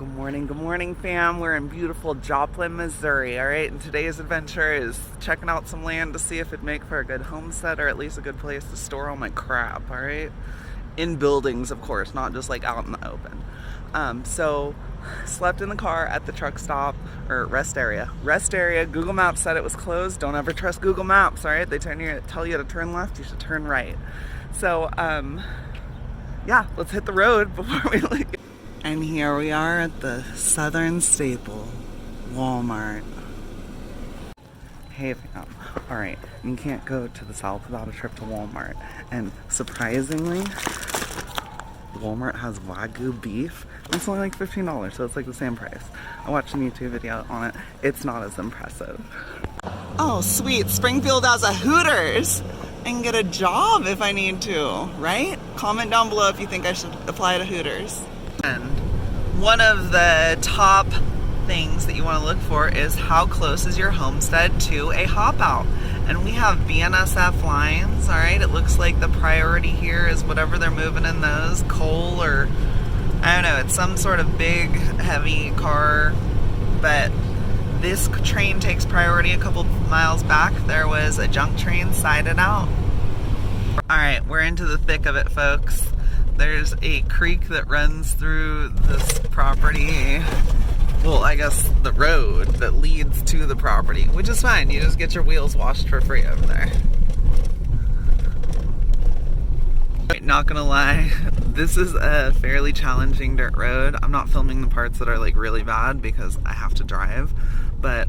Good morning, fam. We're in beautiful Joplin, Missouri, all right? And today's adventure is checking out some land to see if it'd make for a good homestead or at least a good place to store all my crap, all right? In buildings, of course, not just like out in the open. So, slept in the car at the truck stop, or rest area. Rest area, Google Maps said it was closed. Don't ever trust Google Maps, all right? They tell you to turn left, you should turn right. So, yeah, let's hit the road before we leave. And here we are at the Southern Staple, Walmart. Hey fam, alright, you can't go to the South without a trip to Walmart. And surprisingly, Walmart has Wagyu beef. It's only like $15, so it's like the same price. I watched a YouTube video on it. It's not as impressive. Oh sweet, Springfield has a Hooters! I can get a job if I need to, right? Comment down below if you think I should apply to Hooters. And one of the top things that you want to look for is how close is your homestead to a hop out. And we have BNSF lines, all right? It looks like the priority here is whatever they're moving in those, coal or, I don't know, it's some sort of big, heavy car, but this train takes priority. A couple miles back, there was a junk train sided out. All right, we're into the thick of it, folks. There's a creek that runs through this property. Well, I guess the road that leads to the property, which is fine. You just get your wheels washed for free over there. Not gonna lie, this is a fairly challenging dirt road. I'm not filming the parts that are like really bad because I have to drive, but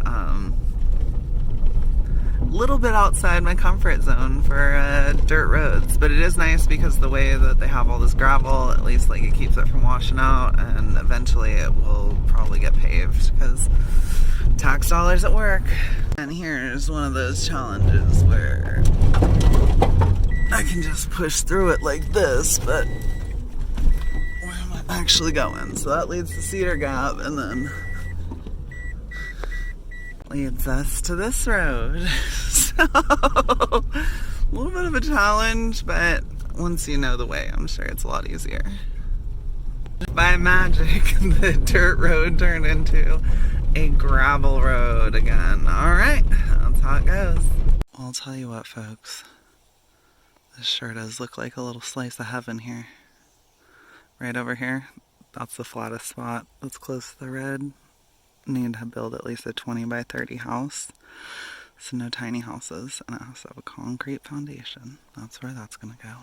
little bit outside my comfort zone for dirt roads, but it is nice because the way that they have all this gravel, at least like it keeps it from washing out, and eventually it will probably get paved because tax dollars at work. And here's one of those challenges where I can just push through it like this, but where am I actually going? So that leads to Cedar Gap and then leads us to this road. So, a little bit of a challenge, but once you know the way, I'm sure it's a lot easier. By magic, the dirt road turned into a gravel road again. Alright, that's how it goes. I'll tell you what, folks. This sure does look like a little slice of heaven here. Right over here, that's the flattest spot that's close to the road. Need to build at least a 20 by 30 house, so no tiny houses, and it has to have a concrete foundation. That's where that's gonna go.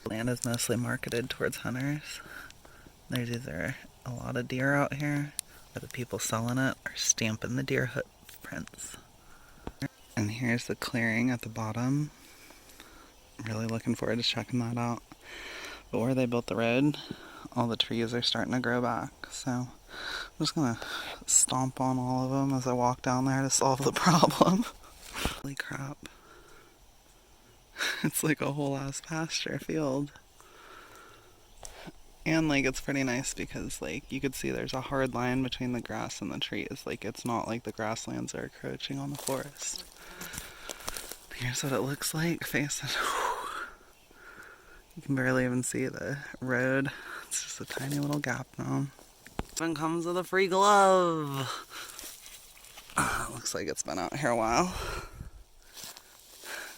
Land is mostly marketed towards hunters. There's either a lot of deer out here, or the people selling it are stamping the deer hoof prints. And here's the clearing at the bottom. I'm really looking forward to checking that out. But where they built the road, all the trees are starting to grow back, so I'm just gonna stomp on all of them as I walk down there to solve the problem. Holy crap. It's like a whole ass pasture field. And like it's pretty nice because like you could see there's a hard line between the grass and the trees. Like it's not like the grasslands are encroaching on the forest. Here's what it looks like facing. You can barely even see the road. It's just a tiny little gap now. This one comes with a free glove. Looks like it's been out here a while.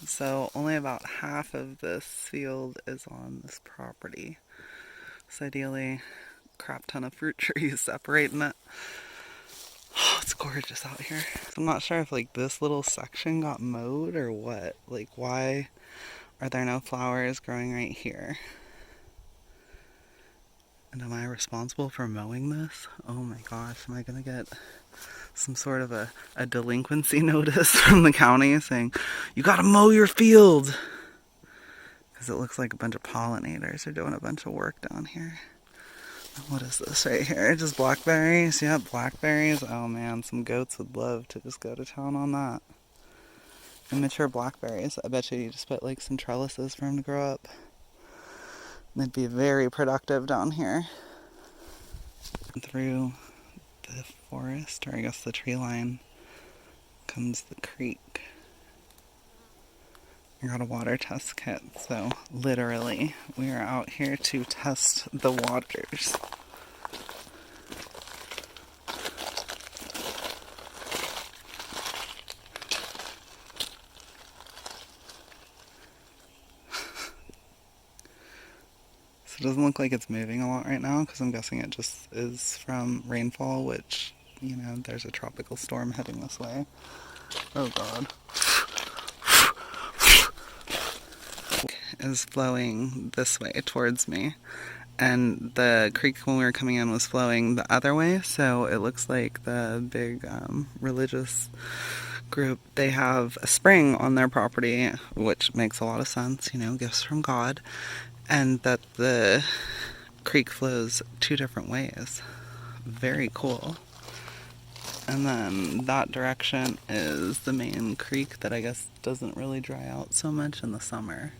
So only about half of this field is on this property. So ideally, crap ton of fruit trees separating it. Oh, it's gorgeous out here. So I'm not sure if like this little section got mowed or what. Like why are there no flowers growing right here? And am I responsible for mowing this? Oh my gosh, am I gonna get some sort of a delinquency notice from the county saying, you gotta mow your field? Because it looks like a bunch of pollinators are doing a bunch of work down here. What is this right here? Just blackberries? Yeah, blackberries. Oh man, some goats would love to just go to town on that. Immature blackberries. I bet you just put like some trellises for them to grow up. They'd be very productive down here. Through the forest, or I guess the tree line, comes the creek. I got a water test kit, so literally we are out here to test the waters. doesn't look like it's moving a lot right now because I'm guessing it just is from rainfall, which, you know, there's a tropical storm heading this way. Oh god. Is flowing this way towards me. And the creek when we were coming in was flowing the other way, so it looks like the big religious group, they have a spring on their property, which makes a lot of sense, you know, gifts from God, and that the creek flows two different ways. Very cool. And then that direction is the main creek that I guess doesn't really dry out so much in the summer.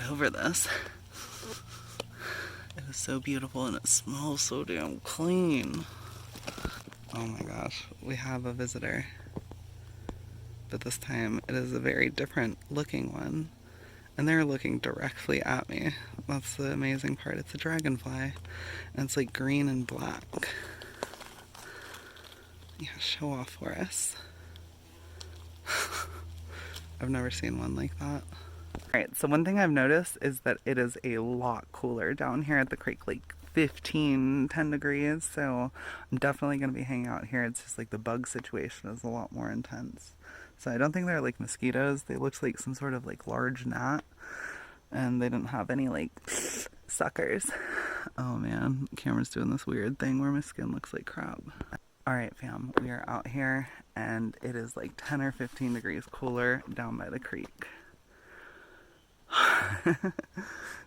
Over this. It is so beautiful and it smells so damn clean. Oh my gosh, we have a visitor. But this time it is a very different looking one. And they're looking directly at me. That's the amazing part. It's a dragonfly. And it's like green and black. Yeah, show off for us. I've never seen one like that. Alright, so one thing I've noticed is that it is a lot cooler down here at the creek, like 10 degrees, so I'm definitely going to be hanging out here. It's just like the bug situation is a lot more intense. So I don't think they're like mosquitoes, they look like some sort of like large gnat, and they didn't have any like suckers. Oh man, the camera's doing this weird thing where my skin looks like crap. Alright fam, we are out here and it is like 10 or 15 degrees cooler down by the creek.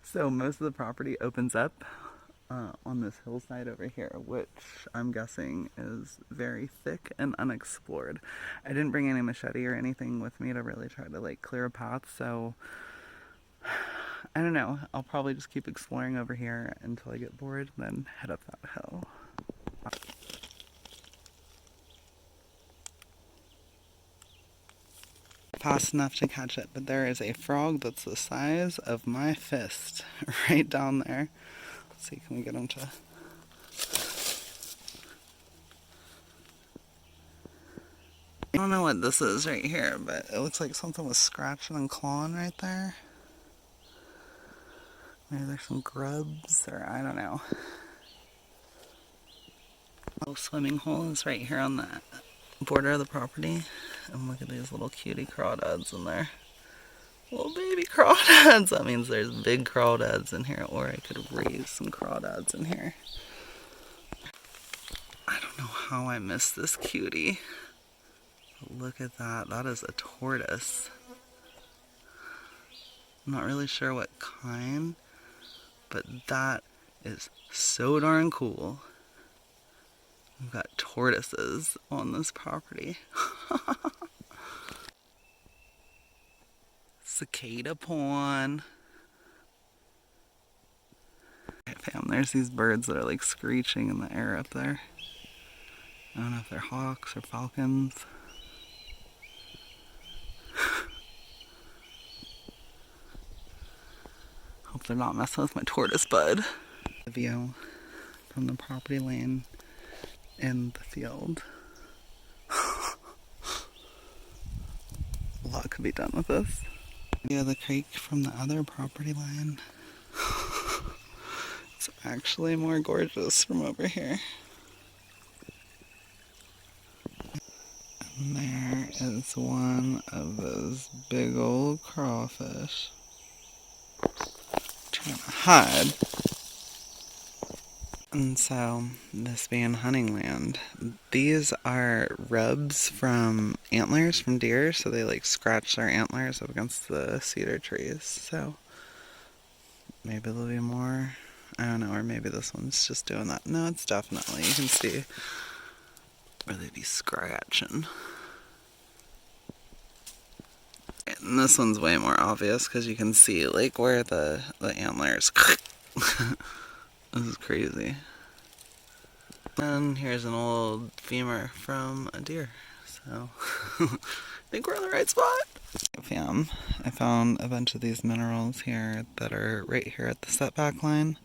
So most of the property opens up on this hillside over here, which I'm guessing is very thick and unexplored. I didn't bring any machete or anything with me to really try to like clear a path, so I don't know. I'll probably just keep exploring over here until I get bored and then head up that hill. Fast enough to catch it, but there is a frog that's the size of my fist right down there. Let's see, can we get him to... I don't know what this is right here, but it looks like something was scratching and clawing right there. Maybe there's some grubs, or I don't know. Little swimming hole is right here on the border of the property. And look at these little cutie crawdads in there. Little baby crawdads. That means there's big crawdads in here, or I could raise some crawdads in here. I don't know how I missed this cutie. But look at that. That is a tortoise. I'm not really sure what kind, but that is so darn cool. We've got tortoises on this property. Cicada pond. Right, fam, there's these birds that are like screeching in the air up there. I don't know if they're hawks or falcons. Hope they're not messing with my tortoise bud. The view from the property lane in the field. A lot could be done with this. Yeah, the creek from the other property line. It's actually more gorgeous from over here. And there is one of those big old crawfish. Trying to hide. And so, this being hunting land, these are rubs from antlers from deer, so they like scratch their antlers up against the cedar trees. So, maybe there'll be more. I don't know, or maybe this one's just doing that. No, it's definitely, you can see where they be scratching. And this one's way more obvious because you can see like where the antlers. This is crazy. And here's an old femur from a deer. So, I think we're in the right spot. Fam, I found a bunch of these minerals here that are right here at the setback line.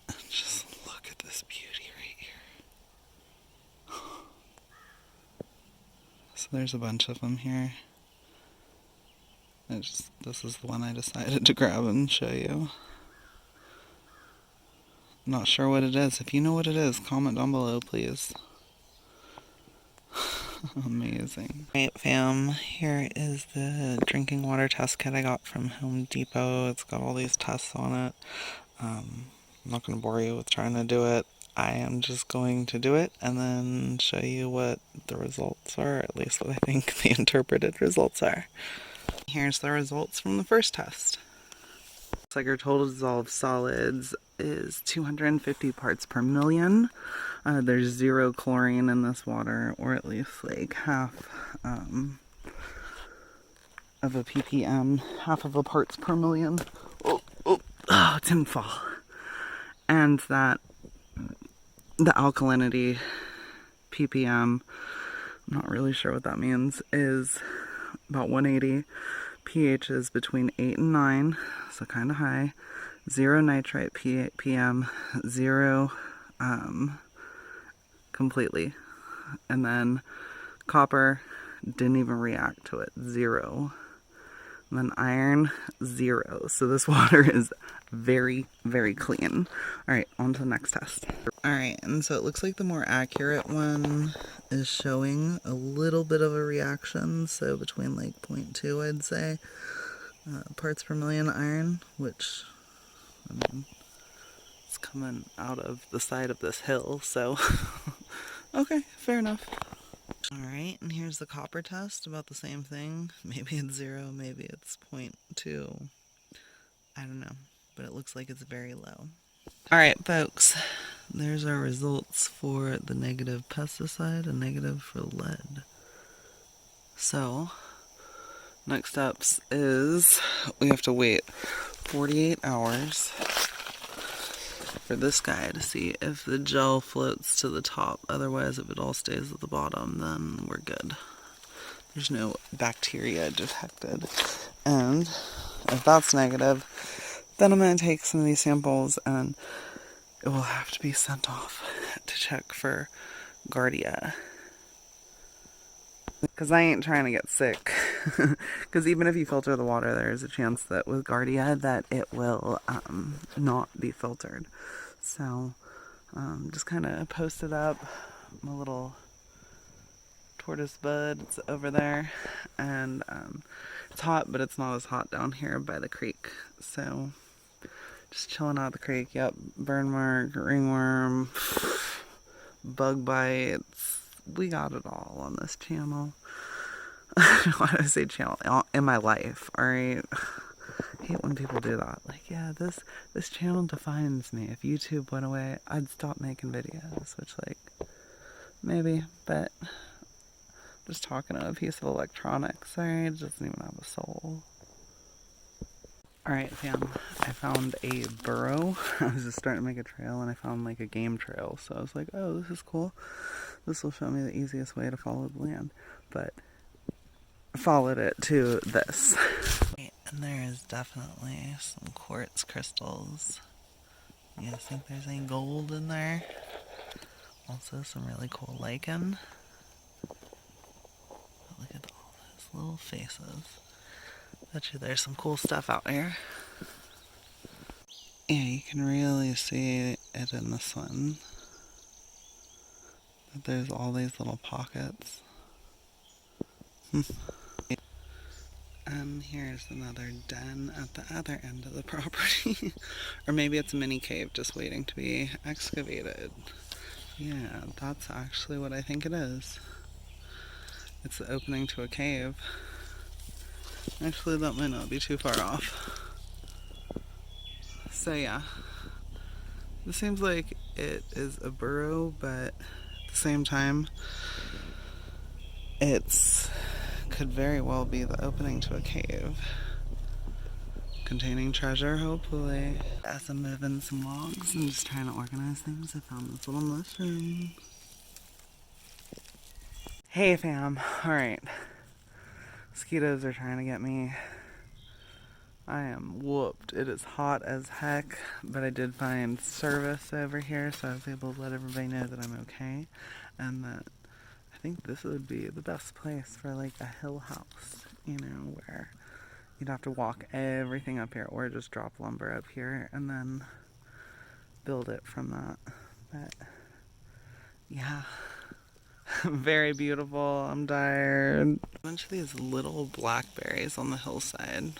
And just look at this beauty right here. So there's a bunch of them here. This is the one I decided to grab and show you. Not sure what it is. If you know what it is, comment down below, please. Amazing. Alright fam, here is the drinking water test kit I got from Home Depot. It's got all these tests on it. I'm not going to bore you with trying to do it. I am just going to do it and then show you what the results are, at least what I think the interpreted results are. Here's the results from the first test. Looks like our total dissolved solids is 250 parts per million. There's 0 chlorine in this water, or at least like half of a ppm, half of a parts per million. Oh, it didn't fall. And that the alkalinity ppm, I'm not really sure what that means, is about 180. pH is between 8 and 9, so kind of high. 0 nitrite PM, 0 completely. And then copper didn't even react to it, 0. And then iron, 0. So this water is very, very clean. Alright, on to the next test. Alright, and so it looks like the more accurate one is showing a little bit of a reaction, so between like 0.2 I'd say, parts per million iron, which, I mean, it's coming out of the side of this hill, so okay, fair enough. Alright, and here's the copper test, about the same thing. Maybe it's 0, maybe it's 0.2. I don't know, but it looks like it's very low. Alright folks, there's our results for the negative pesticide and negative for lead. So, next steps is we have to wait 48 hours for this guy to see if the gel floats to the top. Otherwise, if it all stays at the bottom, then we're good. There's no bacteria detected. And if that's negative, then I'm going to take some of these samples and it will have to be sent off to check for Giardia. Because I ain't trying to get sick. Because even if you filter the water, there's a chance that with Giardia that it will not be filtered. So just kind of posted up my little tortoise bud. It's over there. And it's hot, but it's not as hot down here by the creek. So just chilling out the creek. Yep, burn mark, ringworm, bug bites. We got it all on this channel. Why do I say channel? In my life, alright? I hate when people do that. Like, yeah, this channel defines me. If YouTube went away, I'd stop making videos. Which, like, maybe, but just talking to a piece of electronics, alright? It doesn't even have a soul. Alright, fam, I found a burrow. I was just starting to make a trail and I found like a game trail. So I was like, oh, this is cool. This will show me the easiest way to follow the land. But I followed it to this. And there is definitely some quartz crystals. You guys think there's any gold in there? Also some really cool lichen. But look at all those little faces. Bet you there's some cool stuff out here. Yeah, you can really see it in this one. But there's all these little pockets. And here's another den at the other end of the property. Or maybe it's a mini cave just waiting to be excavated. Yeah, that's actually what I think it is. It's the opening to a cave. Actually, that might not be too far off. So yeah, this seems like it is a burrow, but at the same time, it's could very well be the opening to a cave containing treasure, hopefully. As I'm moving some logs and just trying to organize things, I found this little mushroom. Hey fam, alright. Mosquitoes are trying to get me. I am whooped. It is hot as heck, but I did find service over here, so I was able to let everybody know that I'm okay, and that I think this would be the best place for like a hill house, you know, where you'd have to walk everything up here or just drop lumber up here and then build it from that. But yeah, very beautiful. I'm tired. A bunch of these little blackberries on the hillside.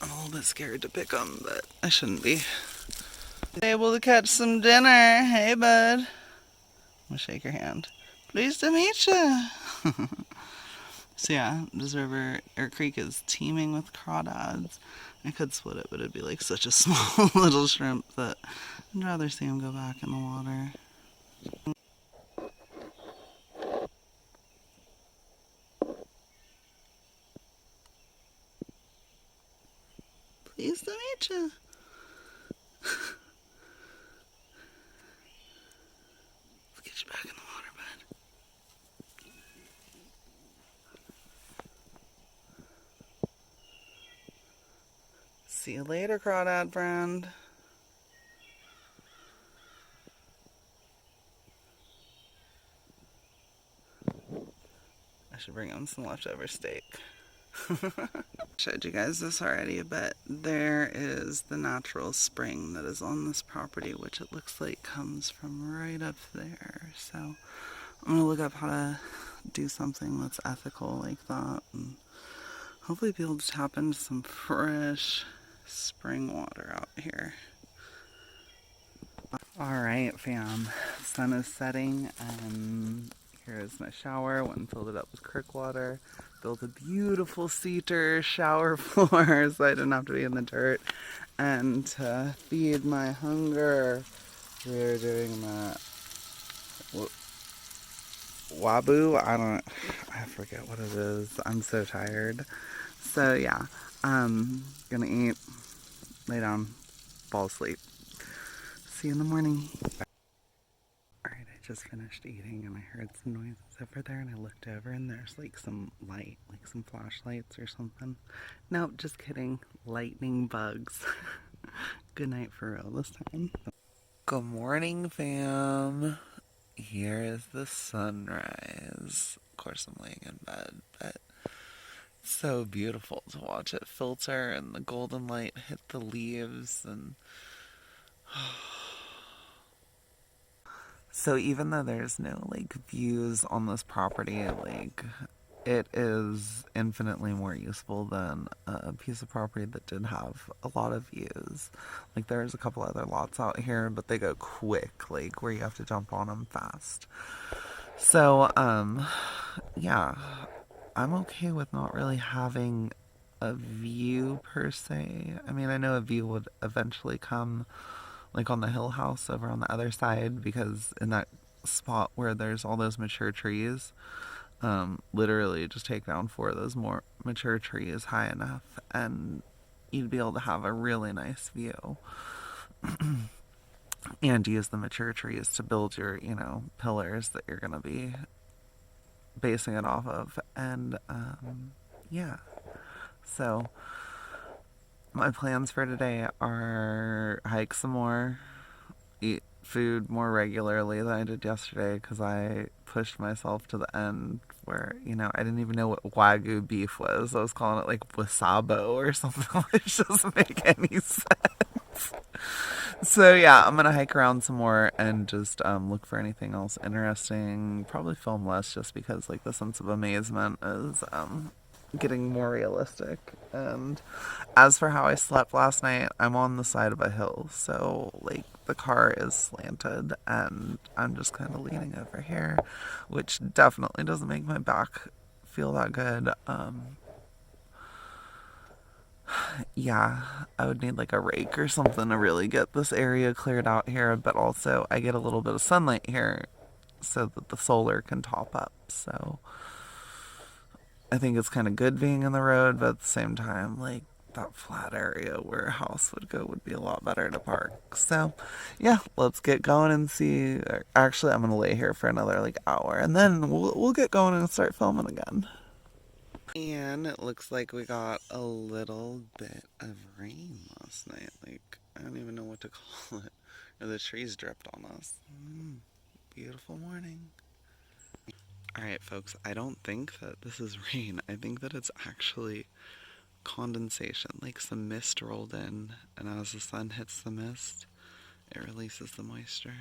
I'm a little bit scared to pick them, but I shouldn't be. Able to catch some dinner. Hey, bud. I'm gonna shake your hand. Pleased to meet you. So yeah, this river or creek is teeming with crawdads. I could split it, but it'd be like such a small little shrimp that I'd rather see them go back in the water. Pleased to meet you. Let's get you back in the water, bud. See you later, crawdad friend. I should bring him some leftover steak. Showed you guys this already, but there is the natural spring that is on this property, which it looks like comes from right up there. So I'm gonna look up how to do something that's ethical like that and hopefully be able to tap into some fresh spring water out here. Alright fam, sun is setting and here is my shower. Went and filled it up with creek water. Built a beautiful cedar shower floor so I didn't have to be in the dirt. And to feed my hunger, we're doing that wabu. I forget what it is. I'm so tired. So yeah, gonna eat, lay down, fall asleep. See you in the morning. Alright, I just finished eating and I heard some noises over there and I looked over and there's like some light, like some flashlights or something. No, just kidding. Lightning bugs. Good night for real this time. Good morning, fam. Here is the sunrise. Of course, I'm laying in bed, but it's so beautiful to watch it filter and the golden light hit the leaves and so even though there's no like views on this property, like it is infinitely more useful than a piece of property that did have a lot of views. Like there's a couple other lots out here, but they go quick, like where you have to jump on them fast. So yeah, I'm okay with not really having a view per se. I mean, I know a view would eventually come like on the hill house over on the other side because in that spot where there's all those mature trees, literally just take down 4 of those more mature trees high enough and you'd be able to have a really nice view. And use the mature trees to build your, pillars that you're going to be basing it off of. And yeah, so my plans for today are hike some more, eat food more regularly than I did yesterday because I pushed myself to the end where, I didn't even know what Wagyu beef was. I was calling it like wasabo or something, which doesn't make any sense. So yeah, I'm gonna hike around some more and just look for anything else interesting. Probably film less just because like the sense of amazement is getting more realistic. And as for how I slept last night, I'm on the side of a hill, so like the car is slanted and I'm just kind of leaning over here, which definitely doesn't make my back feel that good. Yeah, I would need like a rake or something to really get this area cleared out here, but also I get a little bit of sunlight here so that the solar can top up. So I think it's kind of good being in the road, but at the same time, like that flat area where a house would go would be a lot better to park. So yeah, let's get going and see. Actually, I'm gonna lay here for another like hour and then we'll get going and start filming again. And it looks like we got a little bit of rain last night. Like, I don't even know what to call it. Or the trees dripped on us. Beautiful morning. Alright, folks, I don't think that this is rain. I think that it's actually condensation. Like some mist rolled in, and as the sun hits the mist, it releases the moisture.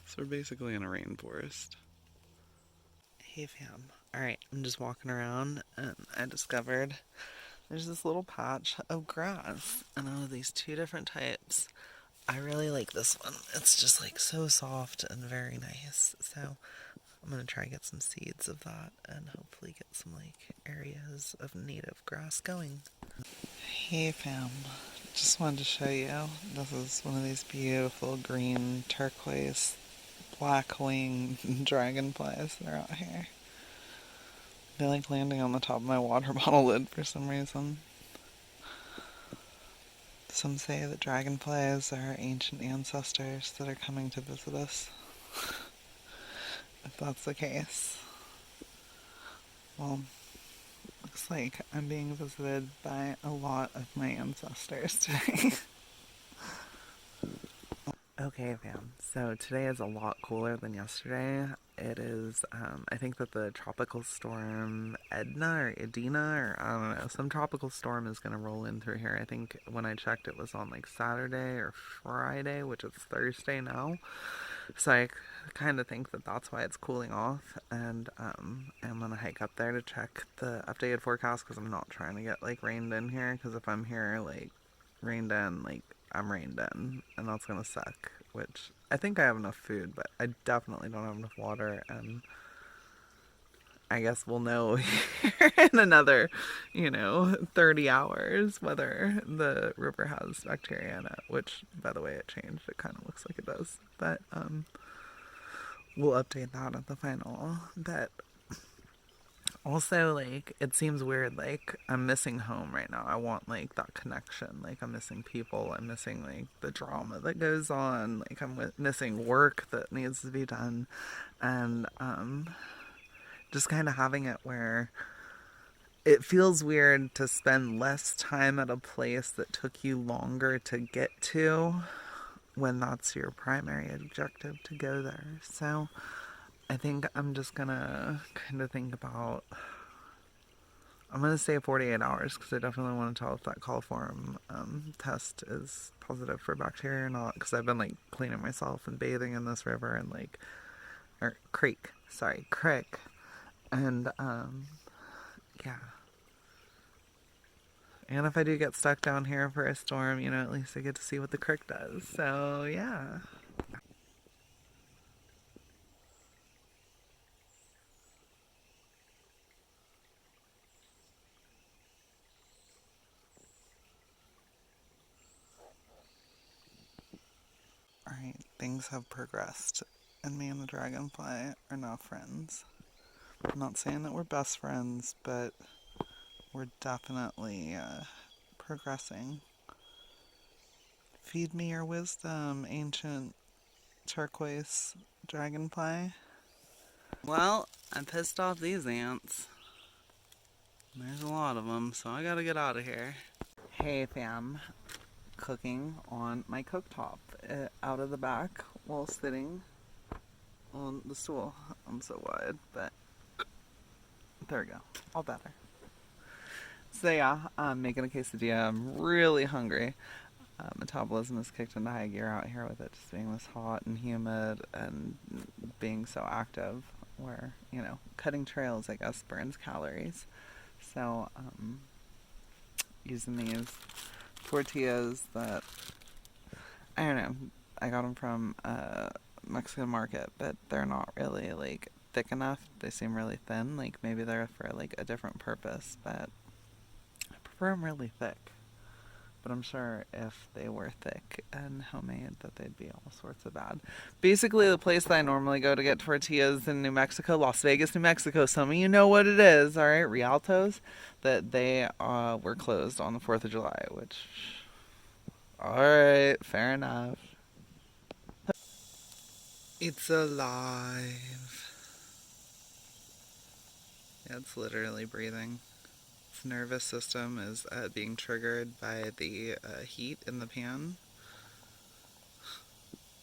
So we're basically in a rainforest. Hey fam. Alright, I'm just walking around and I discovered there's this little patch of grass and out of these two different types. I really like this one. It's just like so soft and very nice. So I'm gonna try to get some seeds of that and hopefully get some like areas of native grass going. Hey fam, just wanted to show you. This is one of these beautiful green turquoise black wing dragonflies that are out here. They like landing on the top of my water bottle lid for some reason. Some say that dragonflies are ancient ancestors that are coming to visit us. If that's the case, well, looks like I'm being visited by a lot of my ancestors today. Okay, fam. So today is a lot cooler than yesterday. It is, I think that the tropical storm Edna, or I don't know, some tropical storm is going to roll in through here. I think when I checked it was on like Saturday or Friday, which is Thursday now. So I kind of think that that's why it's cooling off. And I'm going to hike up there to check the updated forecast because I'm not trying to get like rained in here. Because if I'm here like rained in, like I'm rained in, and that's gonna suck. Which I think I have enough food, but I definitely don't have enough water, and I guess we'll know here in another, 30 hours whether the river has bacteria in it. Which, by the way, it changed. It kind of looks like it does, but we'll update that at the final. But also, like, it seems weird, like, I'm missing home right now. I want, like, that connection. Like, I'm missing people. I'm missing, like, the drama that goes on. Like, I'm missing work that needs to be done. And, just kind of having it where it feels weird to spend less time at a place that took you longer to get to when that's your primary objective to go there. So, I think I'm just gonna kind of think about. I'm gonna say 48 hours because I definitely want to tell if that coliform test is positive for bacteria or not. Because I've been like cleaning myself and bathing in this river and like, or creek, and yeah. And if I do get stuck down here for a storm, at least I get to see what the creek does. So yeah. Alright, things have progressed, and me and the dragonfly are now friends. I'm not saying that we're best friends, but we're definitely progressing. Feed me your wisdom, ancient turquoise dragonfly. Well, I pissed off these ants. There's a lot of them, so I gotta get out of here. Hey fam, cooking on my cooktop out of the back while sitting on the stool. I'm so wide, but there we go. All better. So yeah, I'm making a quesadilla. I'm really hungry. Metabolism has kicked into high gear out here with it just being this hot and humid and being so active where, cutting trails, I guess, burns calories. So, using these tortillas that, I don't know, I got them from a Mexican market, but they're not really, like, thick enough. They seem really thin. Like, maybe they're for, like, a different purpose, but I prefer them really thick. But I'm sure if they were thick and homemade that they'd be all sorts of bad. Basically, the place that I normally go to get tortillas in New Mexico, Las Vegas, New Mexico, some of you know what it is, all right, Rialto's, that they were closed on the 4th of July, which, all right, fair enough. It's alive. Yeah, it's literally breathing. Its nervous system is being triggered by the heat in the pan.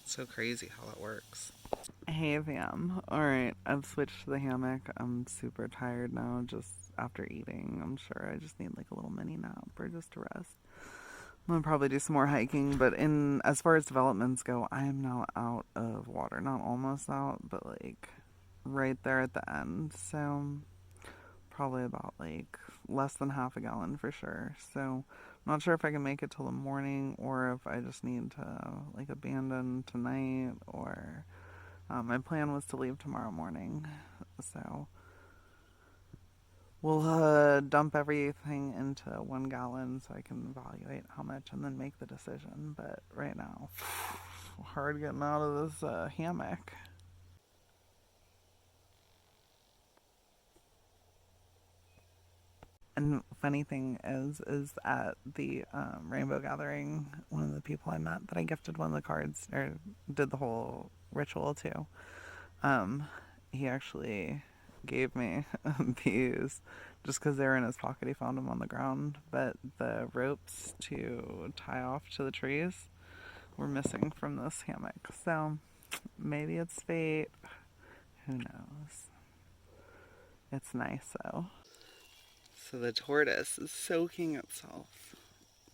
So crazy how that works. Hey fam. Alright, I've switched to the hammock. I'm super tired now just after eating. I'm sure I just need like a little mini nap or just to rest. I'm gonna probably do some more hiking, but in as far as developments go, I am now out of water. Not almost out, but like right there at the end. So probably about like less than half a gallon for sure. So I'm not sure if I can make it till the morning or if I just need to like abandon tonight or my plan was to leave tomorrow morning. So we'll dump everything into 1 gallon so I can evaluate how much and then make the decision. But right now, hard getting out of this hammock. And funny thing is at the rainbow gathering, one of the people I met that I gifted one of the cards or did the whole ritual to, um, he actually gave me these just because they were in his pocket. He found them on the ground, but the ropes to tie off to the trees were missing from this hammock. So maybe it's fate. Who knows? It's nice though. So the tortoise is soaking itself.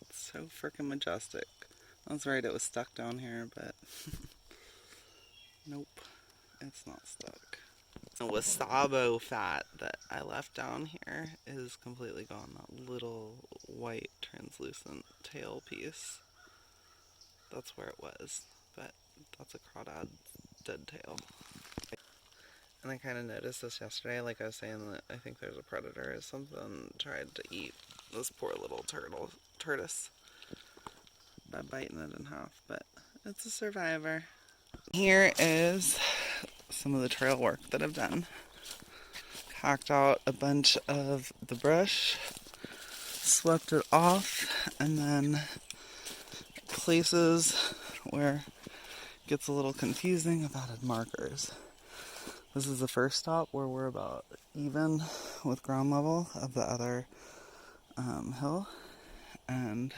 It's so freaking majestic. I was right, it was stuck down here, but nope, it's not stuck. The wasabo fat that I left down here is completely gone. That little white translucent tail piece. That's where it was, but that's a crawdad's dead tail. And I kind of noticed this yesterday, like I was saying that I think there's a predator or something tried to eat this poor little tortoise by biting it in half, but it's a survivor. Here is some of the trail work that I've done. Hacked out a bunch of the brush, swept it off, and then places where it gets a little confusing, I've added markers. This is the first stop where we're about even with ground level of the other hill, and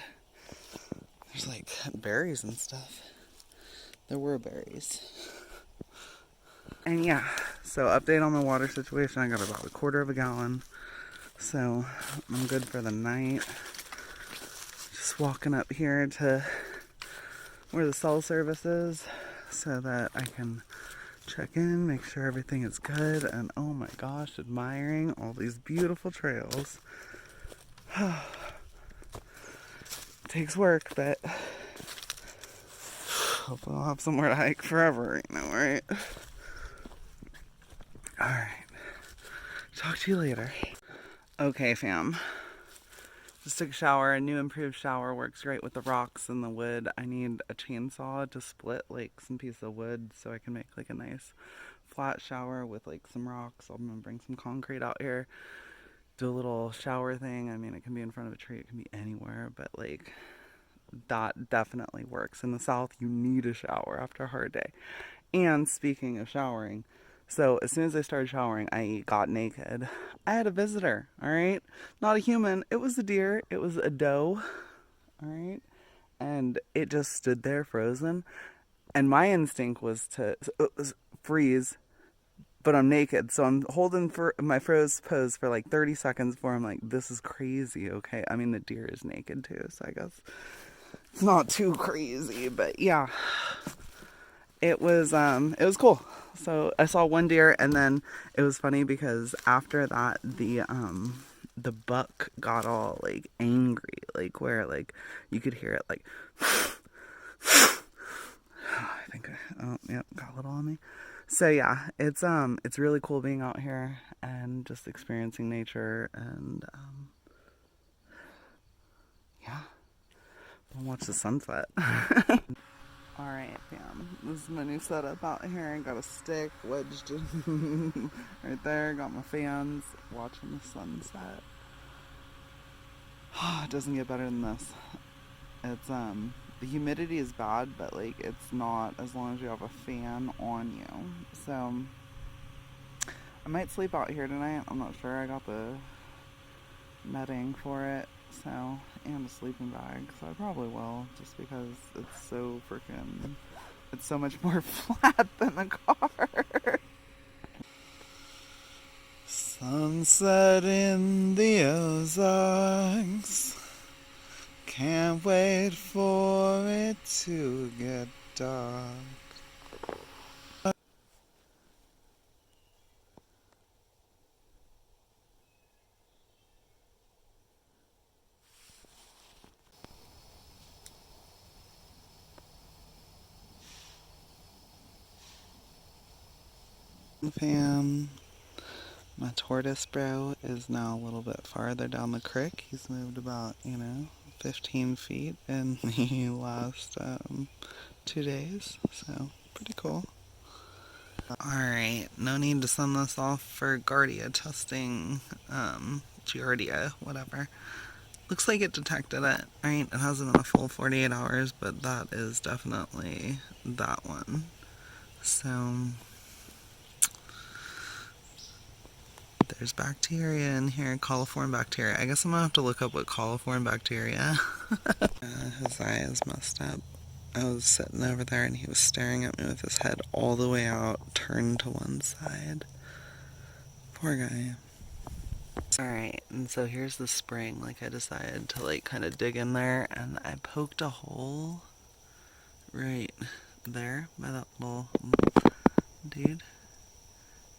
there's like berries and stuff. There were berries. And yeah, so update on my water situation. I got about 1/4 of a gallon, so I'm good for the night. Just walking up here to where the cell service is so that I can check in, make sure everything is good, and oh my gosh, admiring all these beautiful trails. Takes work, but hopefully I'll have somewhere to hike forever, you know, right? Alright. Talk to you later. Okay, fam. Just took a shower. A new improved shower works great with the rocks and the wood. I need a chainsaw to split like some piece of wood so I can make like a nice flat shower with like some rocks. I'm gonna bring some concrete out here, do a little shower thing. I mean, it can be in front of a tree, it can be anywhere, but like that definitely works. In the South, you need a shower after a hard day. And speaking of showering, so as soon as I started showering, I got naked. I had a visitor, all right? Not a human. It was a deer. It was a doe, all right? And it just stood there frozen. And my instinct was to freeze, but I'm naked. So I'm holding for my froze pose for like 30 seconds before I'm like, this is crazy, okay? I mean, the deer is naked too, so I guess it's not too crazy, but yeah. It was cool. So I saw one deer, and then it was funny because after that the buck got all like angry, like where like you could hear it like I think yep, got a little on me. So yeah, it's really cool being out here and just experiencing nature, and yeah, I'll watch the sunset. Alright, fam. This is my new setup out here. I got a stick wedged in right there. Got my fans. Watching the sunset. It doesn't get better than this. It's, the humidity is bad, but, like, it's not as long as you have a fan on you. So, I might sleep out here tonight. I'm not sure. I got the netting for it. So, and a sleeping bag. So, I probably will. Just because it's so freaking It's so much more flat than the car. Sunset in the Ozarks. Can't wait for it to get dark. Fam, my tortoise bro is now a little bit farther down the creek. He's moved about, 15 feet in the last 2 days, so pretty cool. Alright, no need to send this off for Guardia testing, Giardia, whatever. Looks like it detected it. Alright, it hasn't been a full 48 hours, but that is definitely that one. So, there's bacteria in here, coliform bacteria. I guess I'm gonna have to look up what coliform bacteria. His eye is messed up. I was sitting over there and he was staring at me with his head all the way out, turned to one side. Poor guy. Alright, and so here's the spring. Like, I decided to, kind of dig in there, and I poked a hole right there by that little dude,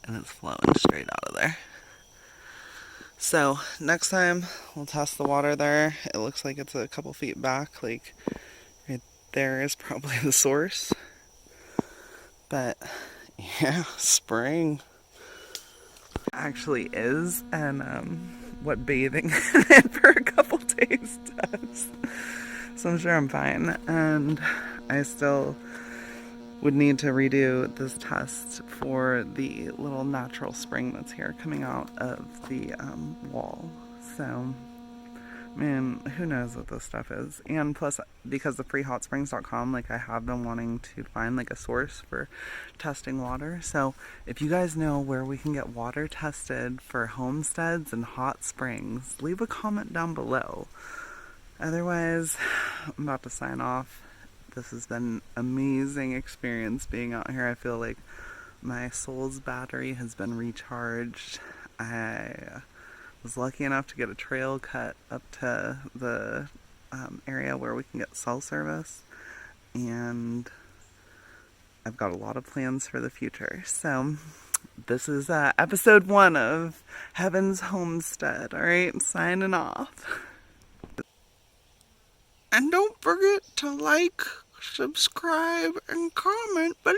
and it's flowing straight out of there. So, next time, we'll test the water there. It looks like it's a couple feet back, like, right there is probably the source. But, yeah, spring actually is, and what bathing in it for a couple days does. So I'm sure I'm fine, and I still would need to redo this test for the little natural spring that's here coming out of the wall. So, man, who knows what this stuff is. And plus, because of freehotsprings.com, I have been wanting to find a source for testing water. So if you guys know where we can get water tested for homesteads and hot springs, leave a comment down below. Otherwise, I'm about to sign off. This has been an amazing experience being out here. I feel like my soul's battery has been recharged. I was lucky enough to get a trail cut up to the area where we can get cell service, and I've got a lot of plans for the future. So this is episode 1 of Heaven's Homestead. Alright, signing off. And don't forget to like, subscribe, and comment below.